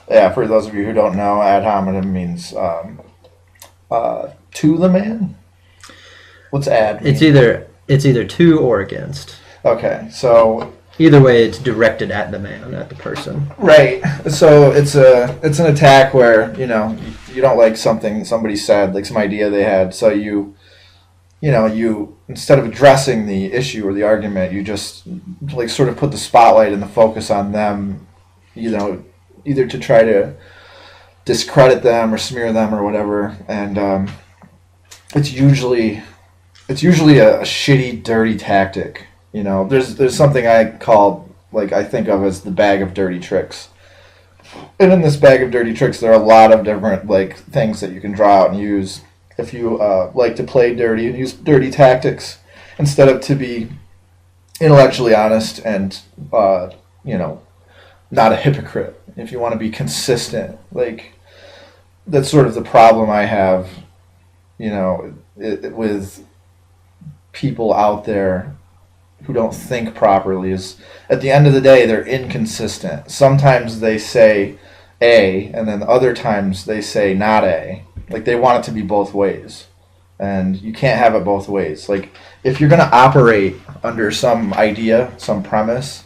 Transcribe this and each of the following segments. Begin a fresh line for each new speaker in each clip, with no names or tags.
Yeah, for those of you who don't know, ad hominem means to the man. What's ad mean?
It's either to or against.
Okay, so
Either way, it's directed at the man, at the person.
right. So it's an attack where you don't like something somebody said, like some idea they had. So you instead of addressing the issue or the argument, you just like sort of put the spotlight and the focus on them. Either to try to discredit them or smear them or whatever, and it's usually a shitty, dirty tactic. There's something I think of as the bag of dirty tricks. And in this bag of dirty tricks, there are a lot of different things that you can draw out and use if you like to play dirty and use dirty tactics instead of to be intellectually honest and not a hypocrite. If you want to be consistent, that's sort of the problem I have, with people out there who don't think properly is at the end of the day they're inconsistent. Sometimes they say A and then other times they say not A. They want it to be both ways. And you can't have it both ways. If you're going to operate under some idea, some premise,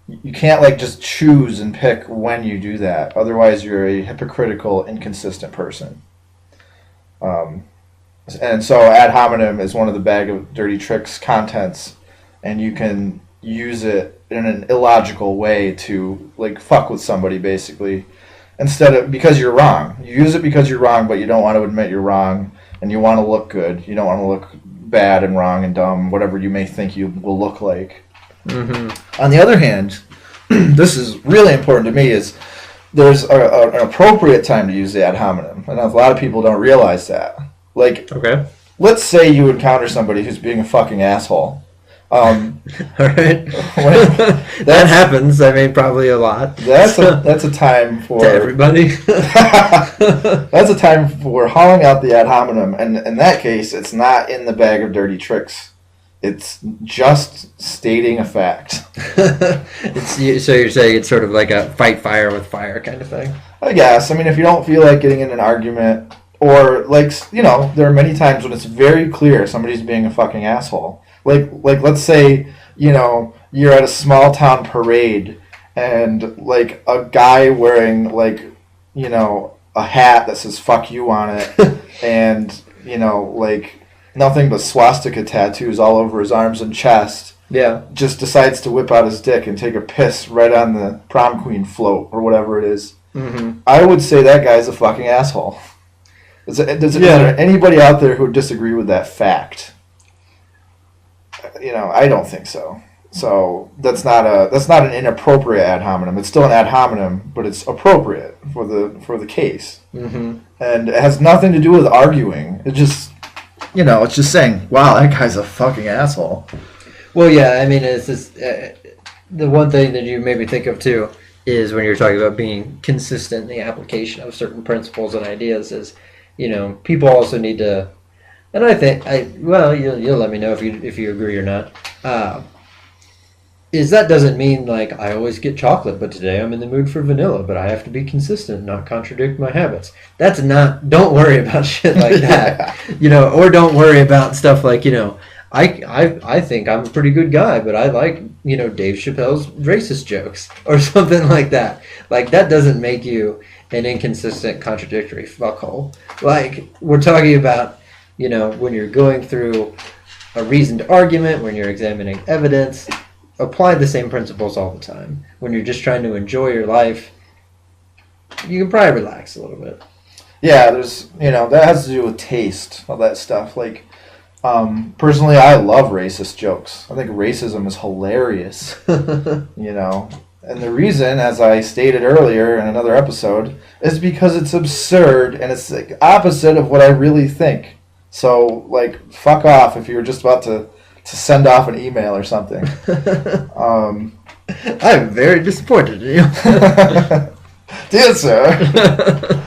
you can't just choose and pick when you do that. Otherwise you're a hypocritical, inconsistent person. And so ad hominem is one of the bag of dirty tricks contents, and you can use it in an illogical way to fuck with somebody basically, instead of because you're wrong. You use it because you're wrong, but you don't want to admit you're wrong, and you want to look good. You don't want to look bad and wrong and dumb, whatever you may think you will look like. Mm-hmm. On the other hand, this is really important to me, is there's an appropriate time to use the ad hominem, and a lot of people don't realize that.
Okay.
Let's say you encounter somebody who's being a fucking asshole.
All right. That happens. I mean, probably a lot.
That's a time for...
To everybody.
That's a time for hauling out the ad hominem, and in that case, it's not in the bag of dirty tricks. It's just stating a fact.
So you're saying it's sort of like a fight fire with fire kind of thing?
I guess. I mean, if you don't feel like getting in an argument, or there are many times when it's very clear somebody's being a fucking asshole. Let's say, you're at a small town parade and a guy wearing a hat that says fuck you on it and nothing but swastika tattoos all over his arms and chest.
Yeah.
Just decides to whip out his dick and take a piss right on the prom queen float or whatever it is. Mm-hmm. I would say that guy's a fucking asshole. Is there anybody out there who would disagree with that fact? I don't think so. So that's not an inappropriate ad hominem. It's still an ad hominem, but it's appropriate for the case. Mm-hmm. And it has nothing to do with arguing. It just it's just saying, wow, that guy's a fucking asshole.
Well, yeah, I mean, it's just, the one thing that you made me think of too is when you're talking about being consistent in the application of certain principles and ideas is, people also need to, and I think, you'll let me know if you agree or not, is that doesn't mean I always get chocolate, but today I'm in the mood for vanilla, but I have to be consistent, not contradict my habits. That's not, don't worry about shit like that, or don't worry about stuff I think I'm a pretty good guy, but I like, Dave Chappelle's racist jokes or something like that. That doesn't make you an inconsistent, contradictory fuckhole. We're talking about, when you're going through a reasoned argument, when you're examining evidence, apply the same principles all the time. When you're just trying to enjoy your life, you can probably relax a little bit.
Yeah, there's, that has to do with taste, all that stuff. Personally, I love racist jokes. I think racism is hilarious, And the reason, as I stated earlier in another episode, is because it's absurd and it's the opposite of what I really think. So, fuck off if you're just about to send off an email or something.
I'm very disappointed in you.
Dear sir.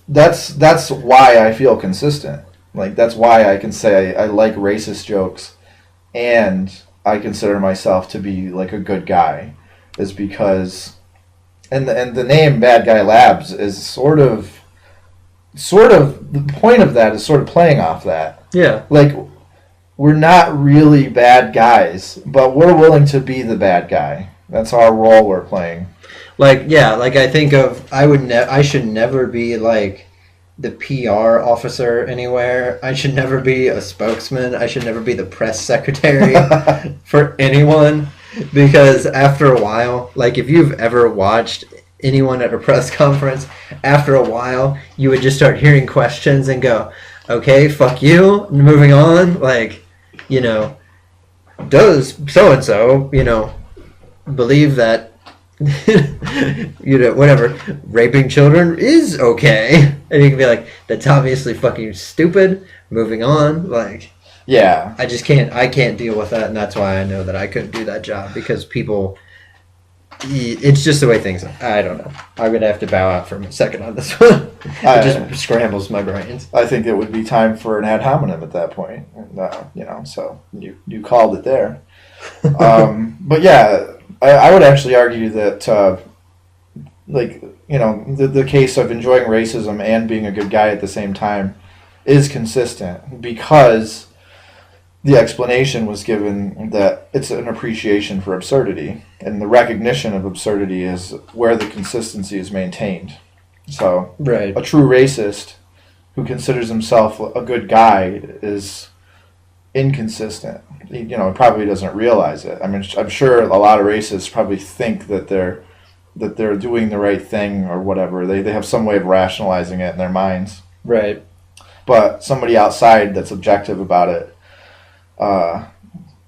That's why I feel consistent. That's why I can say I like racist jokes and I consider myself to be a good guy. is because, and the name Bad Guy Labs is sort of the point of that is sort of playing off that.
Yeah.
Like, we're not really bad guys, but we're willing to be the bad guy. That's our role we're playing.
Like, yeah, like I think of, I should never be like the PR officer anywhere. I should never be a spokesman. I should never be the press secretary for anyone, because after a while, like if you've ever watched anyone at a press conference, after a while, you would just start hearing questions and go, okay, fuck you, moving on. Like, you know, does so-and-so, you know, believe that, you know, whatever, raping children is okay? And you can be like, that's obviously fucking stupid, moving on. Like,
yeah,
I can't deal with that, and that's why I know that I couldn't do that job, because people, it's just the way things are. I don't know. I'm going to have to bow out for a second on this one. It just scrambles my brains.
I think it would be time for an ad hominem at that point. You know, so you called it there. But yeah, I would actually argue that, like, you know, the case of enjoying racism and being a good guy at the same time is consistent, because the explanation was given that it's an appreciation for absurdity, and the recognition of absurdity is where the consistency is maintained. So,
right.
A true racist who considers himself a good guy is inconsistent. You know, he probably doesn't realize it. I mean, I'm sure a lot of racists probably think that they're doing the right thing or whatever. They have some way of rationalizing it in their minds.
Right.
But somebody outside that's objective about it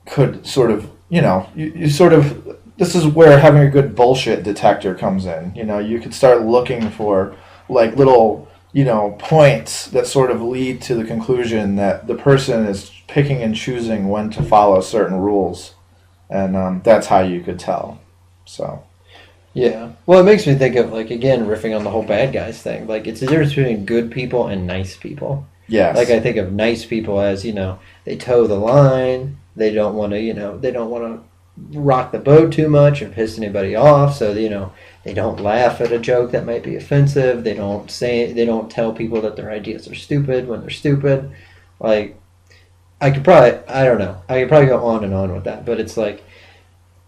could sort of, you know, you sort of, this is where having a good bullshit detector comes in. You know, you could start looking for like little, you know, points that sort of lead to the conclusion that the person is picking and choosing when to follow certain rules, and that's how you could tell. So
yeah, well, it makes me think of, like, again, riffing on the whole bad guys thing. Like, it's the difference between good people and nice people.
yes,
Like, I think of nice people as, you know, they toe the line. They don't want to, you know, they don't want to rock the boat too much or piss anybody off. So, you know, they don't laugh at a joke that might be offensive. They don't tell people that their ideas are stupid when they're stupid. Like, I could probably go on and on with that, but it's like,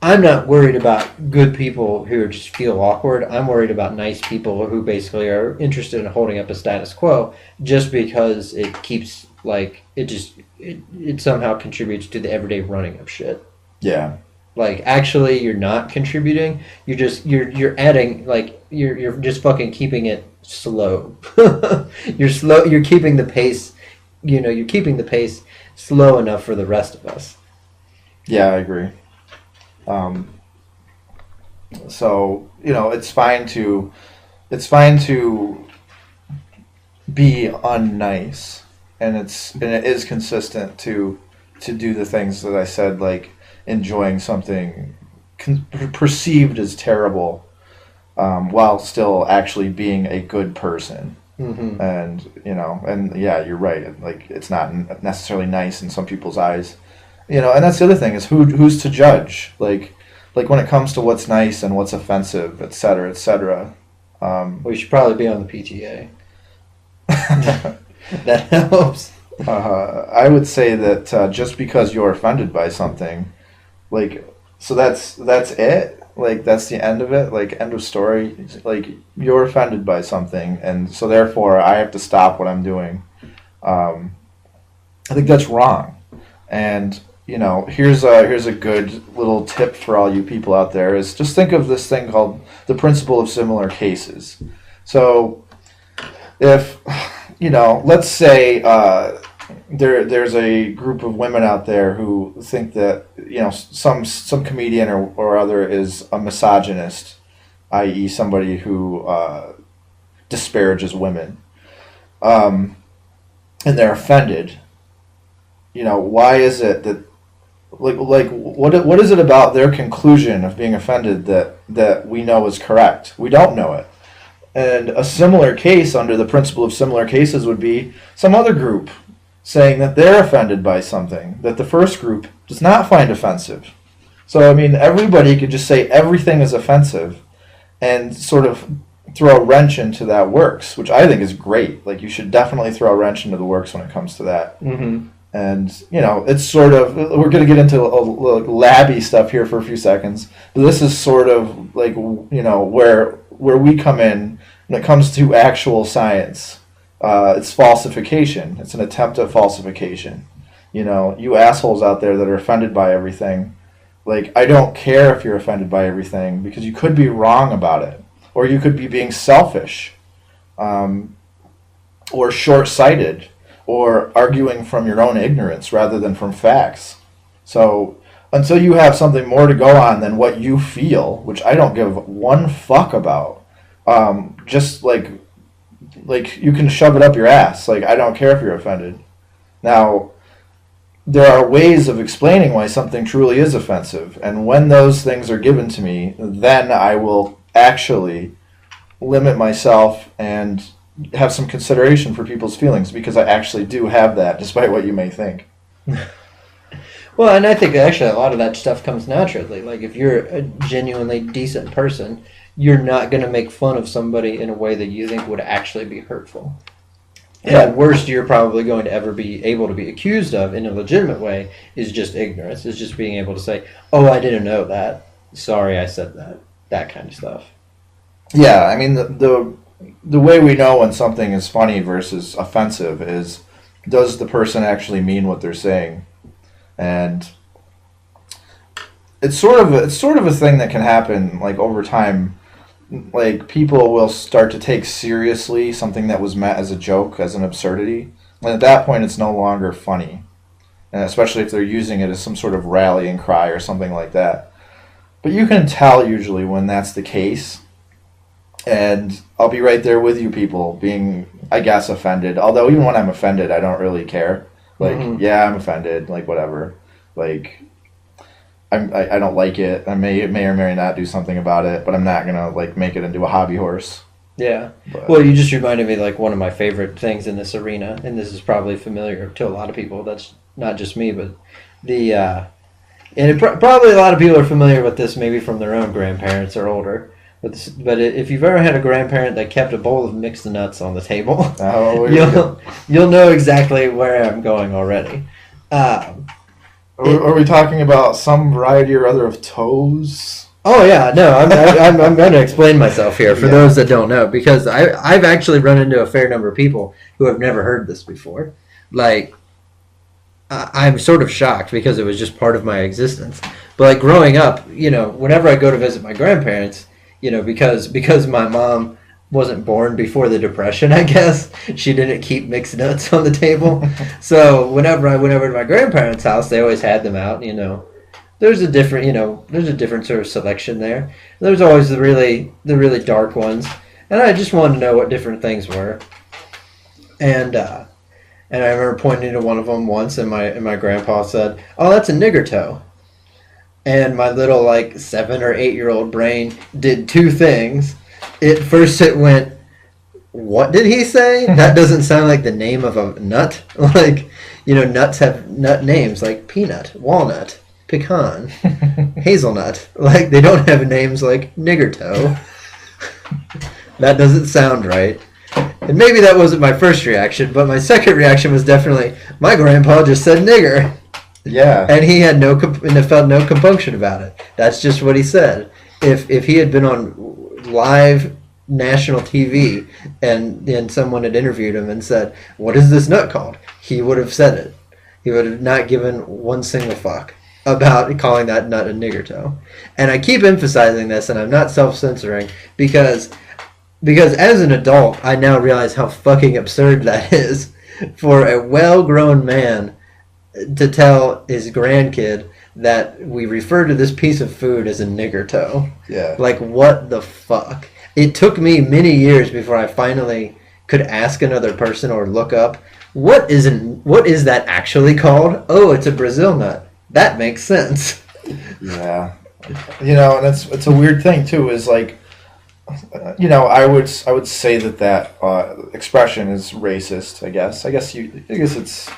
I'm not worried about good people who just feel awkward. I'm worried about nice people who basically are interested in holding up a status quo just because it keeps, like, it somehow contributes to the everyday running of shit.
yeah,
Like, actually, you're not contributing. You're adding, like, you're just fucking keeping it slow. You're keeping the pace, you know, you're keeping the pace slow enough for the rest of us.
yeah, I agree. So, you know, it's fine to be unnice, and it is consistent to do the things that I said, like enjoying something perceived as terrible, while still actually being a good person.
Mm-hmm.
And, you know, and yeah, you're right. Like, it's not necessarily nice in some people's eyes. You know, and that's the other thing is who's to judge? Like when it comes to what's nice and what's offensive, et cetera, et cetera.
We should probably be on the PTA. That helps.
I would say that just because you're offended by something, like, so that's it. Like, that's the end of it. Like, end of story. Like, you're offended by something, and so therefore I have to stop what I'm doing. I think that's wrong. And, you know, here's a good little tip for all you people out there, is just think of this thing called the principle of similar cases. So if, you know, let's say there's a group of women out there who think that, you know, some comedian or other is a misogynist, i.e. somebody who disparages women, and they're offended. You know, why is it that, like what is it about their conclusion of being offended that we know is correct? We don't know it. And a similar case under the principle of similar cases would be some other group saying that they're offended by something that the first group does not find offensive. So I mean, everybody could just say everything is offensive, and sort of throw a wrench into that works, which I think is great. Like, you should definitely throw a wrench into the works when it comes to that.
Mm-hmm.
And, you know, it's sort of, we're going to get into a labby stuff here for a few seconds, but this is sort of like, you know, where we come in when it comes to actual science. It's falsification. It's an attempt at falsification. You know, you assholes out there that are offended by everything, like, I don't care if you're offended by everything, because you could be wrong about it, or you could be being selfish, or short-sighted, or arguing from your own ignorance rather than from facts. So until you have something more to go on than what you feel, which I don't give one fuck about, just like you can shove it up your ass. Like, I don't care if you're offended. Now, there are ways of explaining why something truly is offensive, and when those things are given to me, then I will actually limit myself and have some consideration for people's feelings, because I actually do have that, despite what you may think.
Well, and I think actually a lot of that stuff comes naturally. Like, if you're a genuinely decent person, you're not going to make fun of somebody in a way that you think would actually be hurtful.
Yeah.
And the worst you're probably going to ever be able to be accused of in a legitimate way is just ignorance. Is just being able to say, oh, I didn't know that. Sorry I said that. That kind of stuff.
Yeah, I mean, the way we know when something is funny versus offensive is, does the person actually mean what they're saying? And it's sort of a thing that can happen, like, over time. Like, people will start to take seriously something that was meant as a joke, as an absurdity, and at that point it's no longer funny, and especially if they're using it as some sort of rallying cry or something like that. But you can tell usually when that's the case, and I'll be right there with you people being, I guess, offended. Although even when I'm offended, I don't really care. Like, yeah, I'm offended, like, whatever. Like, I don't like it. I may or may not do something about it, but I'm not gonna, like, make it into a hobby horse.
Yeah.
But,
well, you just reminded me, like, one of my favorite things in this arena, and this is probably familiar to a lot of people. That's not just me, but probably a lot of people are familiar with this, maybe from their own grandparents or older. But if you've ever had a grandparent that kept a bowl of mixed nuts on the table, you'll know exactly where I'm going already.
Are we talking about some variety or other of toes?
Oh yeah, no, I'm going to explain myself here for those that don't know, because I've actually run into a fair number of people who have never heard this before. Like, I'm sort of shocked because it was just part of my existence. But, like, growing up, you know, whenever I go to visit my grandparents, you know, because my mom wasn't born before the Depression, I guess, she didn't keep mixed nuts on the table. So whenever I went over to my grandparents' house, they always had them out. You know, there's a different sort of selection there. There's always the really dark ones, and I just wanted to know what different things were. And I remember pointing to one of them once, and my grandpa said, "Oh, that's a nigger toe." And my little, like, 7 or 8 year old brain did two things. At first it went, what did he say? That doesn't sound like the name of a nut. Like, you know, nuts have nut names like peanut, walnut, pecan, hazelnut. Like, they don't have names like nigger toe. That doesn't sound right. And maybe that wasn't my first reaction, but my second reaction was definitely, my grandpa just said nigger.
Yeah.
And he had felt no compunction about it. That's just what he said. If he had been on live national TV and someone had interviewed him and said, what is this nut called? He would have said it. He would have not given one single fuck about calling that nut a nigger toe. And I keep emphasizing this, and I'm not self-censoring, because as an adult, I now realize how fucking absurd that is for a well-grown man to tell his grandkid that we refer to this piece of food as a nigger toe.
Yeah. Like,
what the fuck? It took me many years before I finally could ask another person or look up, what is that actually called? Oh, it's a Brazil nut. That makes sense.
Yeah. You know, and it's a weird thing too, is like, you know, I would say that expression is racist, I guess. I guess it's,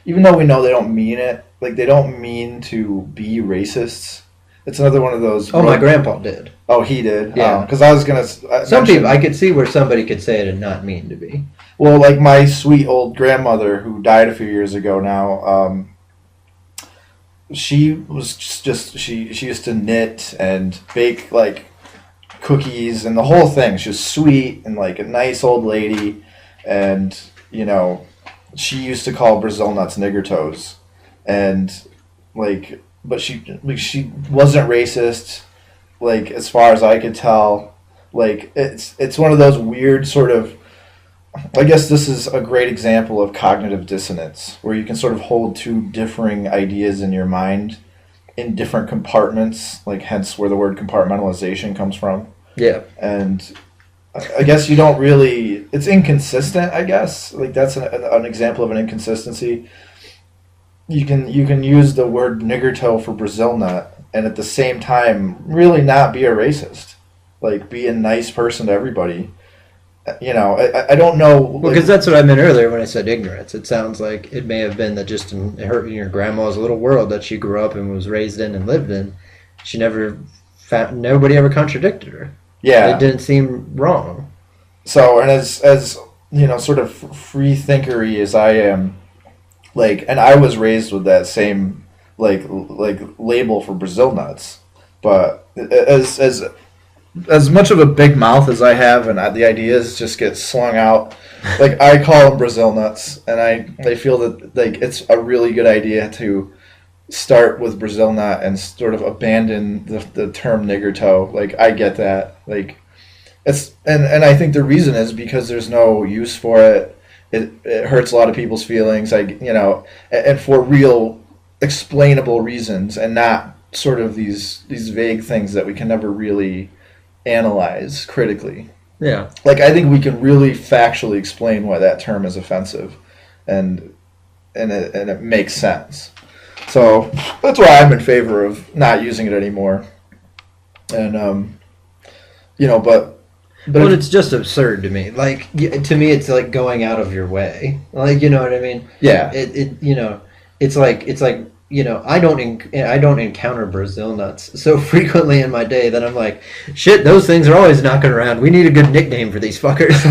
even though we know they don't mean it, like, they don't mean to be racists, it's another one of those.
Oh, my grandpa did.
Oh, he did.
Yeah.
Because I was gonna.
Some people, I could see where somebody could say it and not mean to be.
Well, like my sweet old grandmother who died a few years ago now. She was just she used to knit and bake like cookies and the whole thing. She was sweet and like a nice old lady, and she used to call Brazil nuts nigger toes, and but she wasn't racist, like as far as I could tell. Like it's one of those weird sort of. I guess this is a great example of cognitive dissonance, where you can sort of hold two differing ideas in your mind in different compartments, like hence where the word compartmentalization comes from.
Yeah.
And I guess you don't really, it's inconsistent, I guess. Like that's an example of an inconsistency. You can use the word nigger toe for Brazil nut and at the same time really not be a racist. Like be a nice person to everybody. I don't know.
Well, because that's what I meant earlier when I said ignorance. It sounds like it may have been that just in your grandma's little world that she grew up and was raised in and lived in, she never found, nobody ever contradicted her.
Yeah.
It didn't seem wrong.
So, and as sort of free thinkery as I am, and I was raised with that same, like label for Brazil nuts, but as much of a big mouth as I have, and the ideas just get slung out. Like I call them Brazil nuts, and I feel that it's a really good idea to start with Brazil nut and sort of abandon the term nigger toe. Like I get that. Like it's and I think the reason is because there's no use for it. It hurts a lot of people's feelings. And for real explainable reasons, and not sort of these vague things that we can never really analyze critically.
Yeah.
Like I think we can really factually explain why that term is offensive, and it makes sense. So that's why I'm in favor of not using it anymore. And but
it's just absurd to me. Like to me, it's like going out of your way. Like you know what I mean?
Yeah.
It's like. I don't encounter Brazil nuts so frequently in my day that I'm like, shit, those things are always knocking around. We need a good nickname for these fuckers.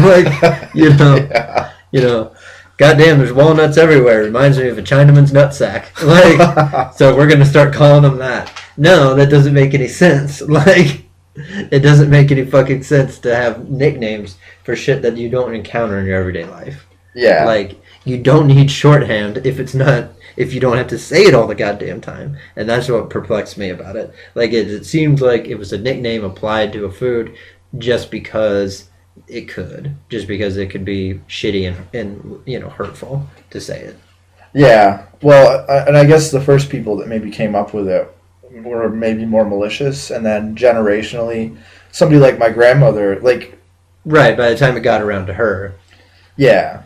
Goddamn, there's walnuts everywhere. Reminds me of a Chinaman's nutsack. Like, so we're gonna start calling them that. No, that doesn't make any sense. Like, it doesn't make any fucking sense to have nicknames for shit that you don't encounter in your everyday life.
Yeah.
Like, you don't need shorthand if you don't have to say it all the goddamn time. And that's what perplexed me about it. Like, it seemed like it was a nickname applied to a food just because it could. Just because it could be shitty and hurtful to say it.
Yeah. Well, and I guess the first people that maybe came up with it were maybe more malicious. And then generationally, somebody like my grandmother, like...
Right, by the time it got around to her.
Yeah.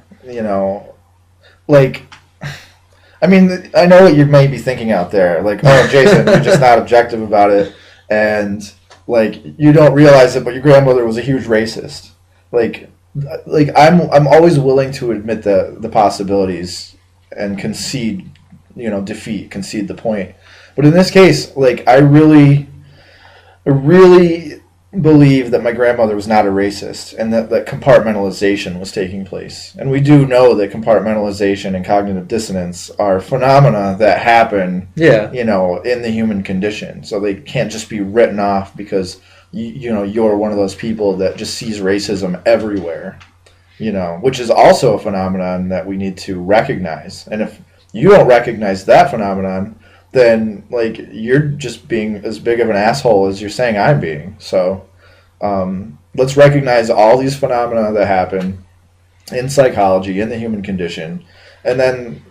I mean, I know what you may be thinking out there. Like, oh, Jason, you're just not objective about it. And, you don't realize it, but your grandmother was a huge racist. I'm always willing to admit the possibilities and concede, defeat, concede the point. But in this case, I really believe that my grandmother was not a racist and that compartmentalization was taking place. And we do know that compartmentalization and cognitive dissonance are phenomena that happen, in the human condition. So they can't just be written off because, you're one of those people that just sees racism everywhere, which is also a phenomenon that we need to recognize. And if you don't recognize that phenomenon, then you're just being as big of an asshole as you're saying I'm being. So let's recognize all these phenomena that happen in psychology, in the human condition, and then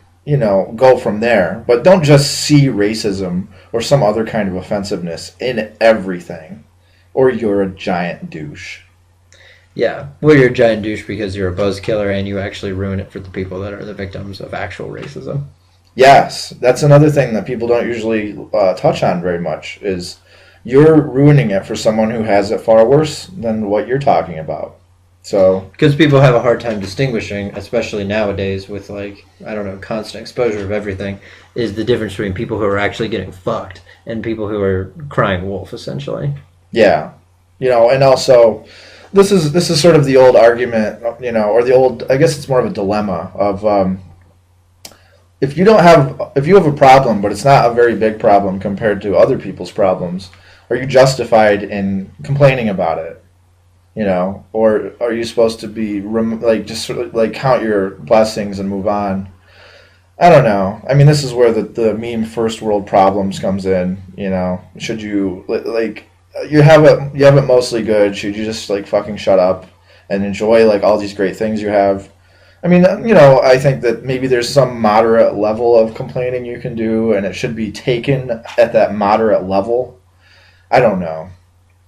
go from there. But don't just see racism or some other kind of offensiveness in everything, or you're a giant douche.
Yeah, well, you're a giant douche because you're a buzz killer and you actually ruin it for the people that are the victims of actual racism.
Yes, that's another thing that people don't usually touch on very much, is you're ruining it for someone who has it far worse than what you're talking about. So
because people have a hard time distinguishing, especially nowadays with like, I don't know, constant exposure of everything, is the difference between people who are actually getting fucked and people who are crying wolf, essentially.
yeah, and also this is sort of the old argument, or the old, I guess it's more of a dilemma of if you have a problem, but it's not a very big problem compared to other people's problems, are you justified in complaining about it? Or are you supposed to be like just sort of like count your blessings and move on? I don't know. I mean, this is where the meme first world problems comes in. Should you like you have it mostly good? Should you just like fucking shut up and enjoy like all these great things you have? I mean, I think that maybe there's some moderate level of complaining you can do, and it should be taken at that moderate level. I don't know.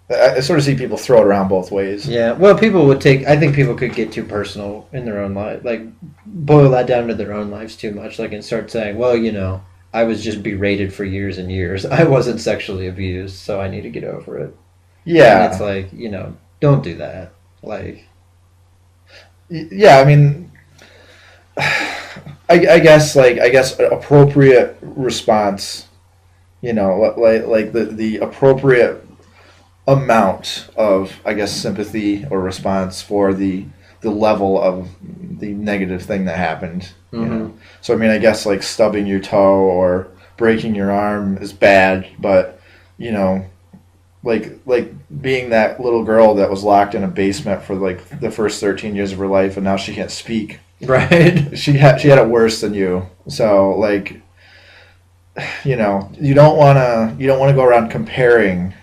I sort of see people throw it around both ways.
Yeah, well, I think people could get too personal in their own life, like boil that down to their own lives too much, like and start saying, well, I was just berated for years and years. I wasn't sexually abused, so I need to get over it.
Yeah.
And it's like, don't do that. Like,
yeah, I mean, I guess an appropriate response, like the appropriate amount of, I guess, sympathy or response for the level of the negative thing that happened.
Mm-hmm.
So I mean, I guess like stubbing your toe or breaking your arm is bad, but like being that little girl that was locked in a basement for like the first 13 years of her life, and now she can't speak.
Right.
She had it worse than you. So like, you don't want to go around comparing,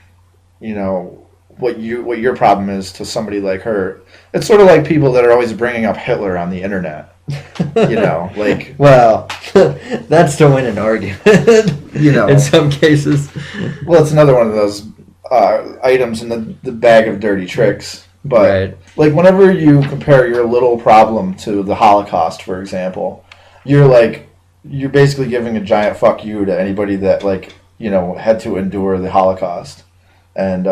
what your problem is to somebody like her. It's sort of like people that are always bringing up Hitler on the internet. Like,
well, that's to win an argument. In some cases.
Well, it's another one of those items in the bag of dirty tricks. But
right.
Like whenever you compare your little problem to the Holocaust, for example, you're basically giving a giant fuck you to anybody that had to endure the Holocaust. And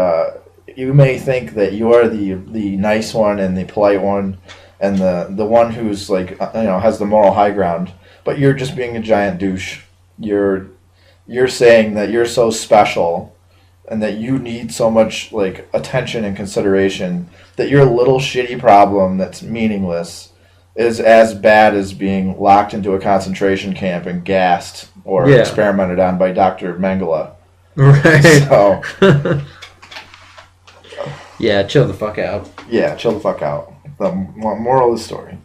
you may think that you are the nice one and the polite one and the one who's has the moral high ground, but you're just being a giant douche. You're saying that you're so special and that you need so much like attention and consideration that your little shitty problem that's meaningless is as bad as being locked into a concentration camp and gassed or experimented on by Dr. Mengele.
Right.
So
yeah, chill the fuck out.
Yeah, chill the fuck out. The moral of the story.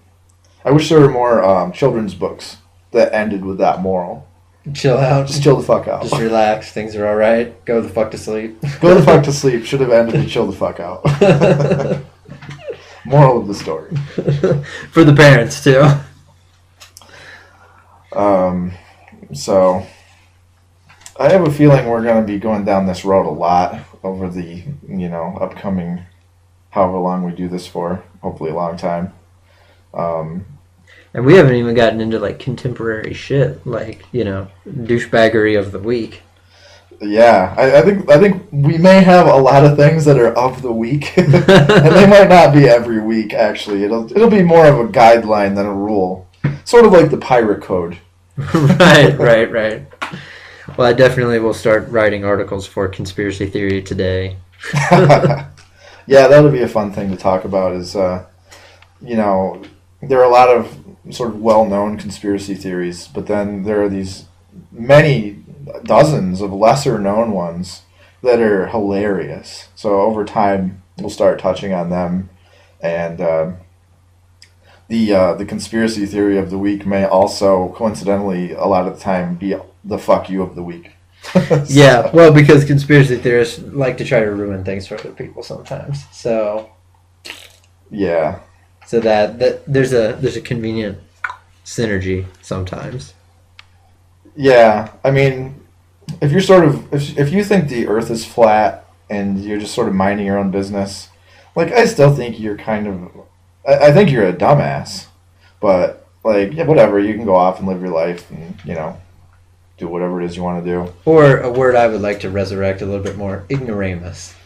I wish there were more children's books that ended with that moral.
Chill out.
Just chill the fuck out.
Just relax. Things are all right. Go the fuck to sleep.
Go the fuck to sleep. Should have ended with chill the fuck out. Moral of the story.
For the parents too.
So I have a feeling we're going to be going down this road a lot over the upcoming however long we do this for. Hopefully a long time.
And we haven't even gotten into like contemporary shit, like douchebaggery of the week.
Yeah, I think we may have a lot of things that are of the week, and they might not be every week. Actually, it'll be more of a guideline than a rule, sort of like the pirate code.
Right. Well, I definitely will start writing articles for Conspiracy Theory Today.
Yeah, that'll be a fun thing to talk about. Is there are a lot of sort of well-known conspiracy theories, but then there are these many dozens of lesser-known ones that are hilarious. So over time, we'll start touching on them, and the conspiracy theory of the week may also, coincidentally, a lot of the time be the fuck you of the week.
Yeah, well, because conspiracy theorists like to try to ruin things for other people sometimes. So
yeah.
So that there's a convenient synergy sometimes.
Yeah, I mean, if you're if you think the Earth is flat and you're just sort of minding your own business, like I still think you're I think you're a dumbass, but like yeah, whatever, you can go off and live your life and do whatever it is you want to do.
Or a word I would like to resurrect a little bit more, ignoramus.